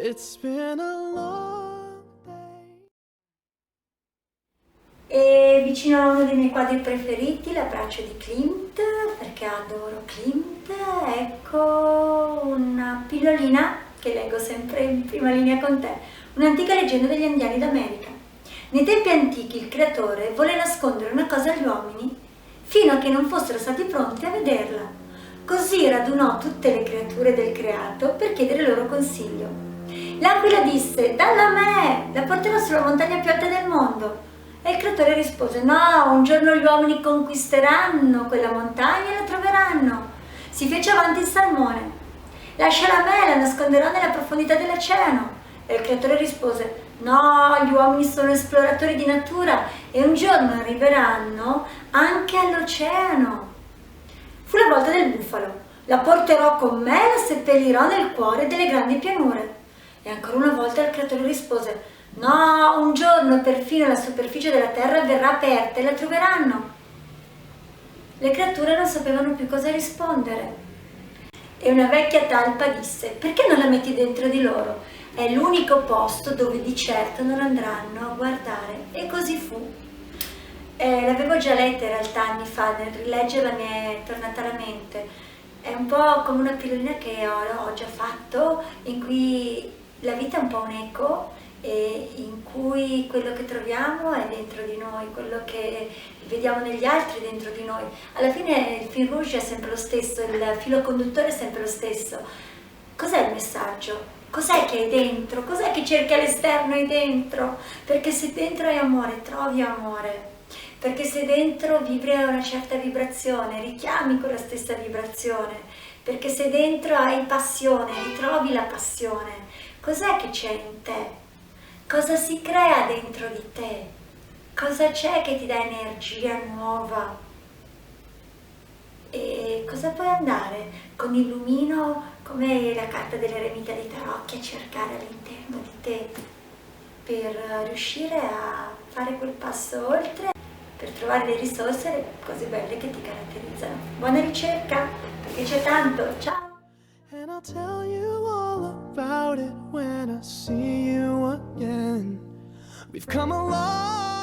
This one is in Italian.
It's been a long day. E vicino a uno dei miei quadri preferiti, L'abbraccio di Klimt, perché adoro Klimt, ecco una pillolina che leggo sempre in prima linea con te, un'antica leggenda degli indiani d'America. Nei tempi antichi il creatore volle nascondere una cosa agli uomini fino a che non fossero stati pronti a vederla. Così radunò tutte le creature del creato per chiedere loro consiglio. L'aquila disse: "Dalla a me, la porterò sulla montagna più alta del mondo." E il creatore rispose: "No, un giorno gli uomini conquisteranno quella montagna e la troveranno." Si fece avanti il salmone: "Lasciala a me, la nasconderò nella profondità dell'oceano." E il creatore rispose: "No, gli uomini sono esploratori di natura e un giorno arriveranno anche all'oceano." Fu la volta del bufalo: "La porterò con me e la seppellirò nel cuore delle grandi pianure." E ancora una volta il creatore rispose: "No, un giorno perfino la superficie della terra verrà aperta e la troveranno." Le creature non sapevano più cosa rispondere. E una vecchia talpa disse: "Perché non la metti dentro di loro? È l'unico posto dove di certo non andranno a guardare." E così fu. L'avevo già letta in realtà anni fa, nel rileggerla mi è tornata alla mente. È un po' come una pillolina che ho già fatto, in cui la vita è un po' un eco, e in cui quello che troviamo è dentro di noi, quello che vediamo negli altri è dentro di noi. Alla fine il fil rouge è sempre lo stesso, il filo conduttore è sempre lo stesso. Cos'è il messaggio? Cos'è che hai dentro? Cos'è che cerchi all'esterno e dentro? Perché se dentro hai amore, trovi amore. Perché se dentro vibri a una certa vibrazione, richiami quella stessa vibrazione. Perché se dentro hai passione, ritrovi la passione. Cos'è che c'è in te? Cosa si crea dentro di te? Cosa c'è che ti dà energia nuova? E cosa puoi andare con il lumino come la carta dell'eremita di tarocchi a cercare all'interno di te per riuscire a fare quel passo oltre, per trovare le risorse e le cose belle che ti caratterizzano. Buona ricerca, perché c'è tanto. Ciao! And I'll tell you all about it when I see you again. We've come a long